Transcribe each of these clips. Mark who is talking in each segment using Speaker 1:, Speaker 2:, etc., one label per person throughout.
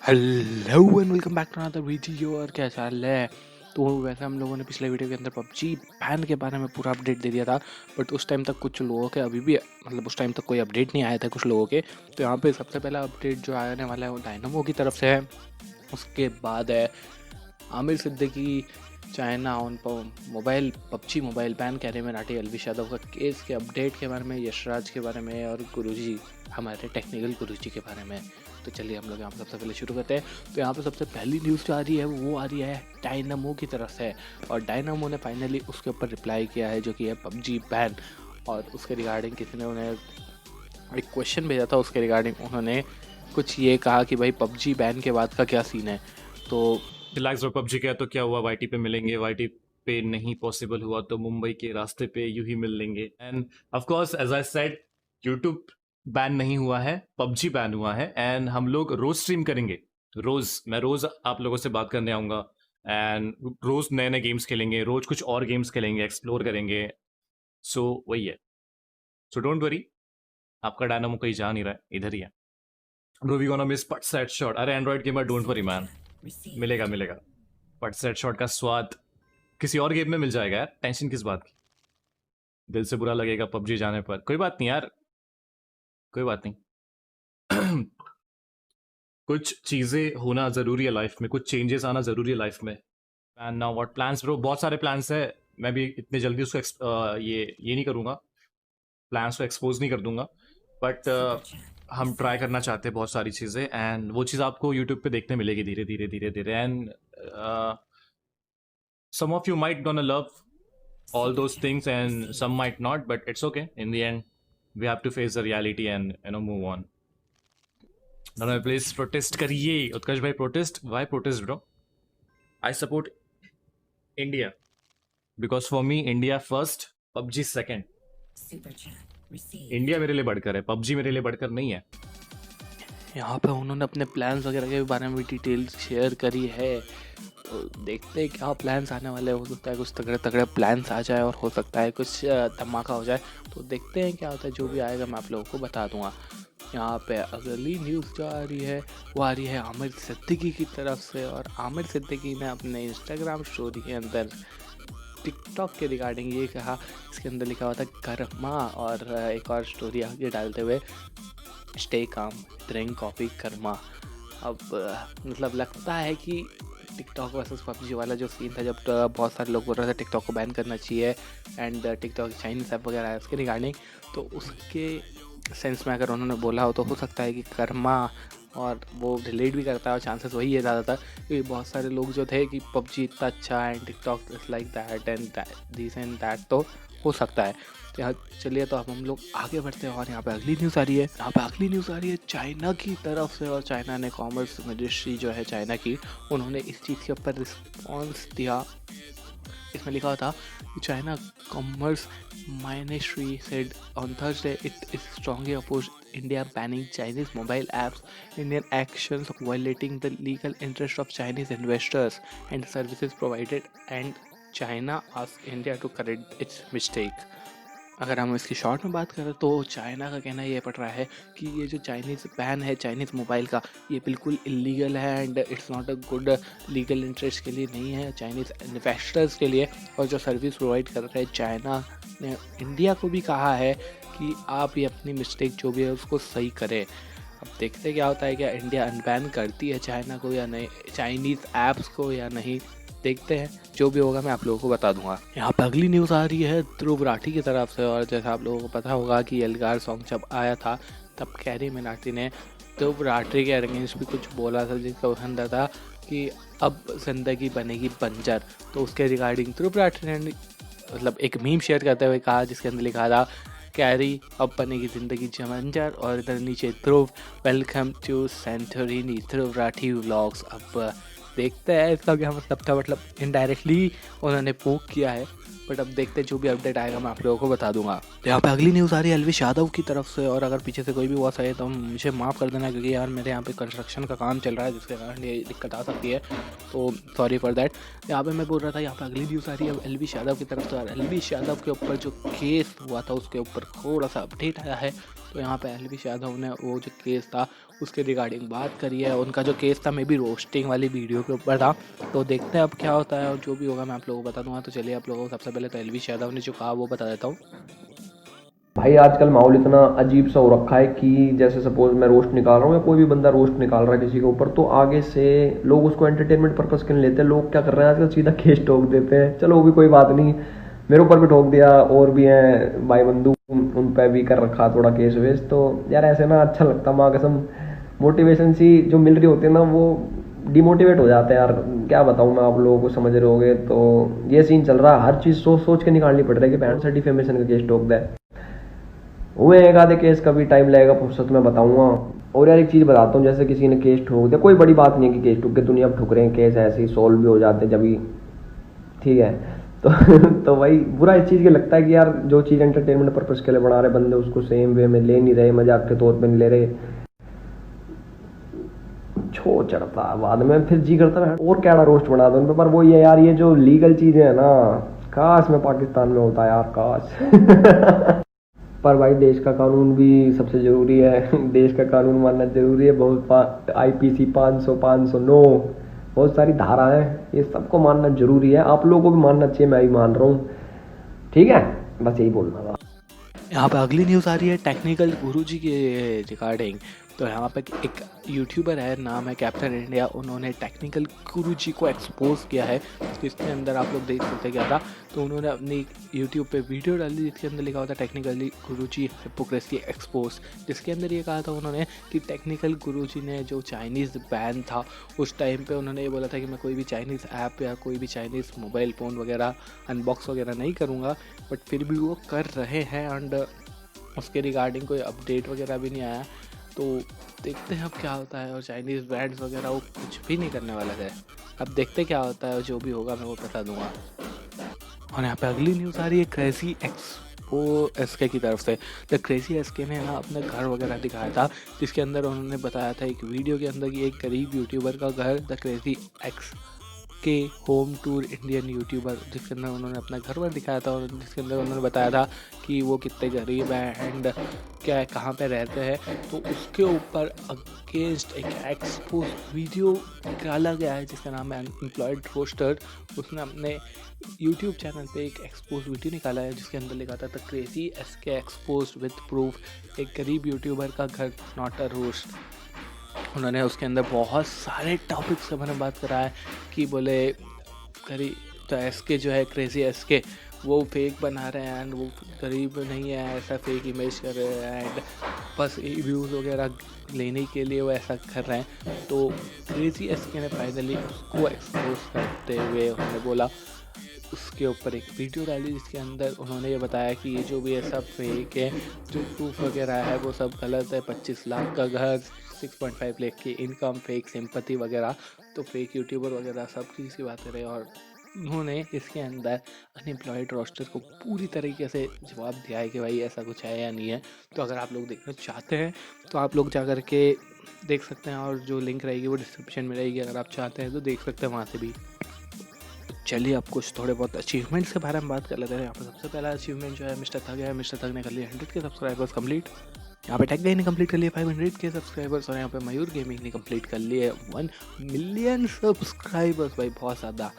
Speaker 1: Hello and welcome back to another video. और क्या चाल है? तो वैसे हम लोगों ने पिछले वीडियो के अंदर पबजी बैन के बारे में पूरा अपडेट दे दिया था, बट उस टाइम तक कुछ लोगों के अभी भी उस टाइम तक कोई अपडेट नहीं आया था कुछ लोगों के। तो यहाँ पे सबसे पहला अपडेट जो आने वाला है वो डायनामो की तरफ से है। उसके बाद है Aamir Siddiqui China on mobile PUBG mobile ban कहने में नाटी अलविश यादव का केस के अपडेट के बारे में, यशराज के बारे में और गुरुजी हमारे टेक्निकल गुरुजी के बारे में। तो चलिए हम लोग यहाँ पर सबसे पहले शुरू करते हैं। तो यहाँ पे सबसे पहली न्यूज़ जो आ रही है वो आ रही है डायनामो की तरफ से, और डायनामो ने फाइनली उसके ऊपर रिप्लाई किया है जो कि है पबजी बैन। और उसके रिगार्डिंग किसी ने उन्हें एक क्वेश्चन भेजा था, उसके रिगार्डिंग उन्होंने कुछ ये कहा कि भाई पबजी बैन के बाद का क्या सीन है। तो
Speaker 2: रिलैक्स और पबजी का तो क्या हुआ, वाईटी पे मिलेंगे, वाईटी पे नहीं पॉसिबल हुआ तो मुंबई के रास्ते पे यूं ही मिल लेंगे। And of course as I said, YouTube ban नहीं हुआ है, पबजी बैन हुआ है। एंड हम लोग रोज स्ट्रीम करेंगे, मैं रोज आप लोगों से बात करने आऊंगा। एंड रोज नए नए गेम्स खेलेंगे, रोज कुछ और गेम्स खेलेंगे, एक्सप्लोर करेंगे। सो वही है। सो डोंट वरी, आपका डायनामो कहीं जा नहीं रहा है, इधर ही है। ब्रो वी गोना मिस पट सेट शॉट। अरे Android gamer don't worry man, मिलेगा मिलेगा। पट सेट शॉट का स्वाद किसी और गेम में मिल जाएगा यार, टेंशन किस बात की। दिल से बुरा लगेगा पबजी जाने पर, कोई बात नहीं यार, कोई बात नहीं। कुछ चीजें होना जरूरी है लाइफ में, कुछ चेंजेस आना जरूरी है लाइफ में। And now what plans bro, बहुत सारे प्लान्स है। मैं भी इतने जल्दी उसको ये नहीं करूंगा, प्लान्स को एक्सपोज नहीं कर दूंगा। बट हम ट्राई करना चाहते हैं बहुत सारी चीजें, एंड वो चीज़ आपको यूट्यूब पे देखने मिलेगी धीरे धीरे धीरे धीरे। And some of you might gonna love all those things and some might not, but it's okay. In the end, we have to face the reality and move on. Now please protest करिए उत्कर्ष भाई। protest, why protest bro? I support India because for me India first, PUBG second. India मेरे लिए बढ़कर है, PUBG मेरे लिए बढ़कर नहीं है।
Speaker 1: यहाँ पे उन्होंने अपने प्लान्स वगैरह के बारे में भी डिटेल शेयर करी है। तो देखते हैं क्या प्लान्स आने वाले हैं। हो सकता है कुछ तगड़े तगड़े प्लान्स आ जाए और हो सकता है कुछ धमाका हो जाए। तो देखते हैं क्या होता है, जो भी आएगा मैं आप लोगों को बता दूंगा। यहाँ पे अगली न्यूज़ जो आ रही है वो आ रही है आमिर सिद्दीकी की तरफ से। और आमिर सिद्दीकी ने अपने इंस्टाग्राम स्टोरी के अंदर टिकटॉक के रिगार्डिंग ये कहा, इसके अंदर लिखा हुआ था कर्मा, और एक और स्टोरी आगे डालते हुए stay calm drink coffee Karma. अब मतलब लगता है कि टिकटॉक वर्सेस पबजी वाला जो सीन था, जब बहुत सारे लोग बोल रहे थे टिकटॉक को बैन करना चाहिए एंड टिकटॉक चाइनीज ऐप वगैरह है उसके रिगार्डिंग, तो उसके सेंस में अगर उन्होंने बोला हो तो हो सकता है कि कर्मा और वो रिलेट भी करता है, और चांसेस वही है ज़्यादातर, क्योंकि बहुत सारे लोग जो थे कि पबजी इतना अच्छा है and TikTok is like that and this and that, तो हो सकता है। तो यहाँ चलिए, तो अब हम लोग आगे बढ़ते हैं और यहाँ पे अगली न्यूज़ आ रही है। यहाँ पे अगली न्यूज़ आ रही है चाइना की तरफ से, और चाइना ने कॉमर्स मिनिस्ट्री जो है चाइना की, उन्होंने इस चीज़ के ऊपर रिस्पॉन्स दिया। इसमें लिखा हुआ था कि China commerce ministry said on Thursday it is strongly oppose India banning Chinese mobile apps, Indian actions violating the legal interest of Chinese investors and services provided, and China asked India to correct its mistake. अगर हम इसकी short में बात करें तो China का कहना ये पड़ रहा है कि ये जो चाइनीज़ बैन है चाइनीज़ मोबाइल का, ये बिल्कुल इलीगल है and it's not a good legal interest के लिए नहीं है, चाइनीज़ इन्वेस्टर्स के लिए। और जो सर्विस प्रोवाइड कर रहे हैं चाइना ने इंडिया को भी कहा है कि आप ये अपनी मिस्टेक जो भी है उसको सही करें। अब देखते क्या होता है, क्या इंडिया अनबैन करती है चाइना को या नहीं, चाइनीज़ ऐप्स को या नहीं, देखते हैं। जो भी होगा मैं आप लोगों को बता दूंगा। यहाँ पे अगली न्यूज़ आ रही है ध्रुव राठी की तरफ से, और जैसा आप लोगों को पता होगा कि एल्गार सॉन्ग जब आया था तब कैरी मिनाटी ने ध्रुव राठी के अगेंस्ट भी कुछ बोला था, जिसका अंदर था कि अब जिंदगी बनेगी बंजर। तो उसके रिगार्डिंग ध्रुव राठी ने मतलब एक मीम शेयर करते हुए कहा, जिसके अंदर लिखा था कैरी अब बनेगी जिंदगी बंजर, और इधर नीचे Dhruv welcome to Santorini Dhruv Rathee vlogs. अब देखते हैं इसका क्या मतलब था, मतलब इनडायरेक्टली उन्होंने पोक किया है, बट अब देखते हैं, जो भी अपडेट आएगा मैं आप लोगों को बता दूंगा। तो यहाँ पे अगली न्यूज़ आ रही है अलविश यादव की तरफ से, और अगर पीछे से कोई भी वॉइस आए तो मुझे माफ़ कर देना, क्योंकि यार मेरे यहाँ पे कंस्ट्रक्शन का काम चल रहा है जिसके कारण ये दिक्कत आ सकती है, तो सॉरी फॉर दैट। यहाँ पे मैं बोल रहा था, यहाँ पे अगली न्यूज़ आ रही है अलविश यादव की तरफ से, और अलविश यादव के ऊपर जो केस हुआ था उसके ऊपर थोड़ा सा अपडेट आया है। तो यहाँ पे एलविश यादव ने वो जो केस था उसके रिगार्डिंग बात करी है। उनका जो केस था मे बी रोस्टिंग वाली वीडियो के ऊपर था, तो देखते हैं अब क्या होता है और जो भी होगा मैं आप लोगों को बता दूंगा। तो चलिए आप लोगों को सबसे पहले तो एलविश यादव ने जो कहा वो बता देता हूँ।
Speaker 3: भाई आजकल माहौल इतना अजीब सा हो रखा है कि जैसे सपोज मैं रोस्ट निकाल रहा हूँ या कोई भी बंदा रोस्ट निकाल रहा है किसी के ऊपर, तो आगे से लोग उसको एंटरटेनमेंट पर्पस के लिए लेते हैं। लोग क्या कर रहे हैं आजकल, सीधा केस ठोक देते हैं। चलो वो भी कोई बात नहीं, मेरे ऊपर भी ठोक दिया, और भी हैं भाई बंधु उन पर भी कर रखा थोड़ा केस वेस। तो यार ऐसे ना अच्छा लगता, माँ कसम मोटिवेशन सी जो मिल रही होती है ना वो डिमोटिवेट हो जाते हैं यार। क्या बताऊँ मैं, आप लोगों को समझ रहे होगे। तो ये सीन चल रहा है, हर चीज़ सोच सोच के निकालनी पड़ रही है कि पैंट से डिफेमेशन का केस ठोक दे। हुए एक आधे केस का भी टाइम लगेगा, फुर्सत में बताऊंगा। और यार एक चीज़ बताता हूँ, जैसे किसी ने केस ठोक दिया, कोई बड़ी बात नहीं है कि केस ठोक के दुनिया में ठुक रहे हैं, केस ऐसे ही सॉल्व भी हो जाते हैं जब भी, ठीक है। तो भाई बुरा इस चीज़ के लगता है कि यार जो चीज़ एंटरटेनमेंट पर्पज़ के लिए बना रहे बंदे उसको सेम वे में ले नहीं रहे, मजाक के तौर पर नहीं ले रहे। छो चढ़ता है बाद में, फिर जी करता है और क्या रोस्ट बना दो उन पे। पर वो ये यार, ये जो लीगल चीज़ें है ना, काश में पाकिस्तान में होता है यार, काश। पर भाई देश का कानून भी सबसे ज़रूरी है। देश का कानून मानना ज़रूरी है। बहुत IPC 500 509 बहुत सारी धारा है, ये सबको मानना ज़रूरी है। आप लोगों को भी मानना चाहिए, मैं भी मान रहा हूँ, ठीक है। बस यही बोलना था।
Speaker 1: यहाँ पे अगली न्यूज़ आ रही है टेक्निकल गुरुजी के रिगार्डिंग। तो यहाँ पे एक यूट्यूबर है, नाम है कैप्टन इंडिया, उन्होंने टेक्निकल गुरुजी को एक्सपोज किया है। जिसके अंदर आप लोग देख सकते क्या था, तो उन्होंने अपनी यूट्यूब पे वीडियो डाली जिसके अंदर लिखा होता टेक्निकली गुरुजी हिपोक्रेसी एक्सपोज। जिसके अंदर ये कहा था उन्होंने कि टेक्निकल गुरुजी ने जो चाइनीज़ बैन था उस टाइम पे उन्होंने ये बोला था कि मैं कोई भी चाइनीज़ ऐप या कोई भी चाइनीज़ मोबाइल फ़ोन वगैरह अनबॉक्स वगैरह नहीं करूँगा, बट फिर भी वो कर रहे हैं एंड उसके रिगार्डिंग कोई अपडेट वगैरह भी नहीं आया। तो देखते हैं अब क्या होता है। और चाइनीज़ ब्रांड्स वगैरह वो कुछ भी नहीं करने वाले थे, अब देखते क्या होता है, जो भी होगा मैं वो बता दूंगा। और यहाँ पे अगली न्यूज़ आ रही है क्रेजी एक्सपो SK की तरफ से। द क्रेजी SK ने ना अपने घर वगैरह दिखाया था, जिसके अंदर उन्होंने बताया था एक वीडियो के अंदर कि एक गरीब यूट्यूबर का घर द क्रेजी एक्स के होम टूर इंडियन यूट्यूबर, जिसके अंदर उन्होंने अपना घर पर दिखाया था और जिसके अंदर उन्होंने बताया था कि वो कितने गरीब हैं एंड क्या है, कहाँ पे रहते हैं। तो उसके ऊपर अगेंस्ट एक एक्सपोज वीडियो निकाला गया है जिसका नाम है एम्प्लॉयड रोस्टर। उसने अपने यूट्यूब चैनल पे एक एक्सपोज वीडियो निकाला है जिसके अंदर लिखा था the crazy SK expose with proof, एक गरीब यूट्यूबर का घर नॉट अ रोस्ट। उन्होंने उसके अंदर बहुत सारे टॉपिक्स के बारे में बात करा है कि बोले गरीब तो SK जो है क्रेजी SK वो फेक बना रहे हैं एंड वो गरीब नहीं है, ऐसा फेक इमेज कर रहे हैं एंड बस व्यूज़ वगैरह लेने के लिए वो ऐसा कर रहे हैं। तो क्रेजी SK ने फाइनली उसको एक्सपोज करते हुए उन्होंने बोला, उसके ऊपर एक वीडियो डाली जिसके अंदर उन्होंने ये बताया कि ये जो भी है सब फेक है, जो प्रूफ वगैरह है वो सब गलत है। 25 लाख का घर, 6.5 लाख की इनकम, फेक सिंपैथी वगैरह, तो फेक यूट्यूबर वगैरह सब चीज़ की बात करें। और उन्होंने इसके अंदर अनएम्प्लॉयड रोस्टर को पूरी तरीके से जवाब दिया है कि भाई ऐसा कुछ है या नहीं है। तो अगर आप लोग देखना चाहते हैं तो आप लोग जा कर के देख सकते हैं और जो लिंक रहेगी वो डिस्क्रिप्शन में रहेगी, अगर आप चाहते हैं तो देख सकते हैं वहाँ से भी। चलिए अब कुछ थोड़े बहुत अचीवमेंट्स के बारे में बात कर लेते हैं। यहाँ पर सबसे पहला अचीवमेंट जो है मिस्टर थग है। मिस्टर थग ने कर लिया 100 के सब्सक्राइबर्स कंप्लीट। यहाँ पे टेक गाई ने कंप्लीट कर लिए 500 के सब्सक्राइबर्स। और यहाँ पे मयूर गेमिंग ने कंप्लीट कर लिए 1 मिलियन सब्सक्राइबर्स, भाई बहुत ज़्यादा।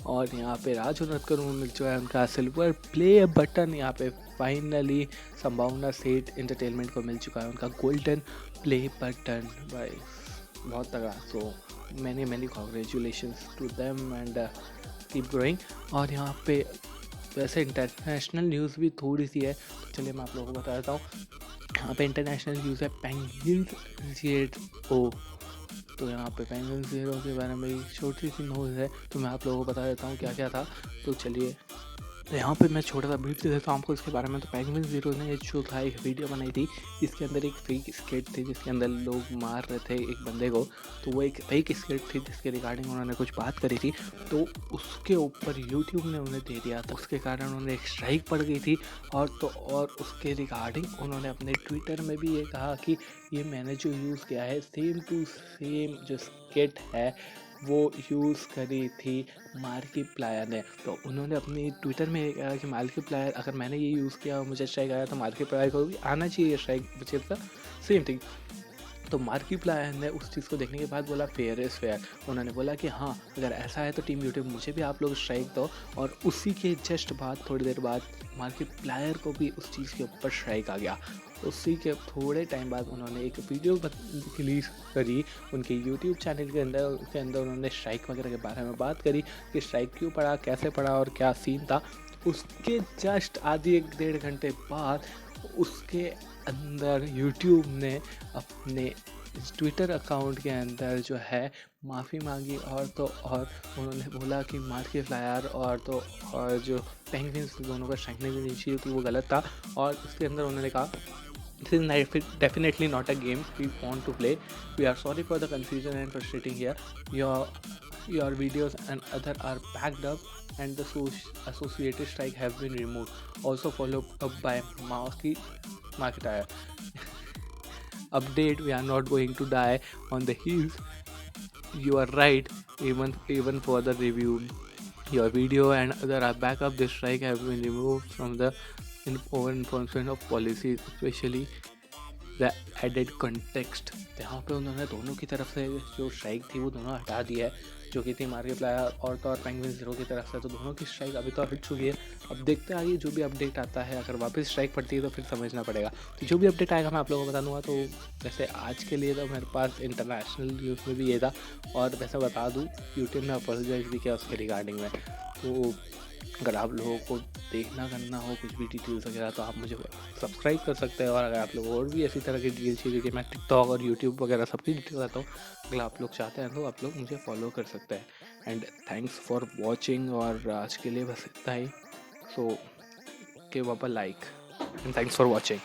Speaker 1: और यहाँ पे राजू नटकर मिल चुका है उनका सिल्वर प्ले बटन। यहाँ पे फाइनली संभावना सेठ एंटरटेनमेंट को मिल चुका है उनका गोल्डन प्ले बटन, भाई बहुत तगड़ा। So many congratulations to them and keep growing. और यहाँ पे वैसे इंटरनेशनल न्यूज़ भी थोड़ी सी है, तो चलिए मैं आप लोगों को बता देता हूँ। यहाँ पे इंटरनेशनल न्यूज़ है पेंगुइन्स ZO। तो यहाँ पे पेंगुइन्स ZO के बारे में छोटी सी न्यूज़ है, तो मैं आप लोगों को बता देता हूँ क्या क्या था। तो चलिए तो यहाँ पे मैं छोटा सा ब्रीफ दे देता हूँ आपको इसके बारे में। तो पेंगुइन्स ZO ने जो था एक वीडियो बनाई थी जिसके अंदर एक फेक स्केट थी जिसके अंदर लोग मार रहे थे एक बंदे को। तो वो एक फेक स्केट थी जिसके रिगार्डिंग उन्होंने कुछ बात करी थी, तो उसके ऊपर यूट्यूब ने उन्हें दे दिया था। उसके कारण उन्हें एक स्ट्राइक पड़ गई थी। और उसके रिगार्डिंग उन्होंने अपने ट्विटर में भी ये कहा कि ये मैंने जो यूज़ किया है सेम टू सेम जो स्केट है वो यूज़ करी थी मार्किप्लायर ने। तो उन्होंने अपनी ट्विटर में ये कहा कि मार्किप्लायर अगर मैंने ये यूज़ किया और मुझे स्ट्राइक आया तो मार्किप्लायर को भी आना चाहिए strike, which is the same thing. तो मार्किप्लायर ने उस चीज़ को देखने के बाद बोला फेयर इज़ फेयर। उन्होंने बोला कि हाँ अगर ऐसा है तो टीम यूट्यूब मुझे भी आप लोग स्ट्राइक दो, और उसी के जस्ट बाद थोड़ी देर बाद मार्किप्लायर को भी उस चीज़ के ऊपर स्ट्राइक आ गया। उसी के थोड़े टाइम बाद उन्होंने एक वीडियो रिलीज़ करी उनके यूट्यूब चैनल के अंदर। उसके अंदर उन्होंने स्ट्राइक वगैरह के बारे में बात करी कि स्ट्राइक क्यों पड़ा, कैसे पड़ा और क्या सीन था। उसके जस्ट आधी एक डेढ़ घंटे बाद उसके अंदर यूट्यूब ने अपने ट्विटर अकाउंट के अंदर जो है माफ़ी मांगी, और तो और उन्होंने बोला कि मार्किप्लायर और तो और जो पेंगुइन्स दोनों का स्ट्राइक नहीं चाहिए थी वो गलत था। और उसके अंदर उन्होंने कहा this is definitely not a game we want to play. We are sorry for the confusion and frustrating here. Your videos and other are packed up and the associated strike have been removed. Also followed up by Markiplier. Update: we are not going to die on the heels. You are right. Even for the review, your video and other are back up. The strike have been removed from the over enforcement of policies, especially the added context. यहाँ पे उन्होंने दोनों की तरफ से जो strike थी वो दोनों हटा दिया है, जो कि थी मार्किप्लायर और तो और पेंगुइन ज़ीरो की तरफ से। तो दोनों की स्ट्राइक अभी तो हट चुकी है। अब देखते हैं आगे जो भी अपडेट आता है, अगर वापस स्ट्राइक पड़ती है तो फिर समझना पड़ेगा। तो जो भी अपडेट आएगा मैं आप लोगों को बता दूँगा। तो वैसे आज के लिए तो मेरे पास इंटरनेशनल न्यूज़ में भी ये था, और वैसे बता दूँ यूट्यूब ने अपोलोजाइज भी किया उसके रिगार्डिंग में। तो अगर आप लोगों को देखना करना हो कुछ भी डिटेल्स वगैरह तो आप मुझे सब्सक्राइब कर सकते हैं। और अगर आप लोग और भी ऐसी तरह की डिटेल्स चाहिए कि मैं टिकटॉक और यूट्यूब वगैरह सबकी डिटेल बताता हूँ, अगर आप लोग चाहते हैं तो आप लोग मुझे फॉलो कर सकते हैं। एंड थैंक्स फॉर वॉचिंग, और आज के लिए बस इतना ही। So give up a like and thanks for watching.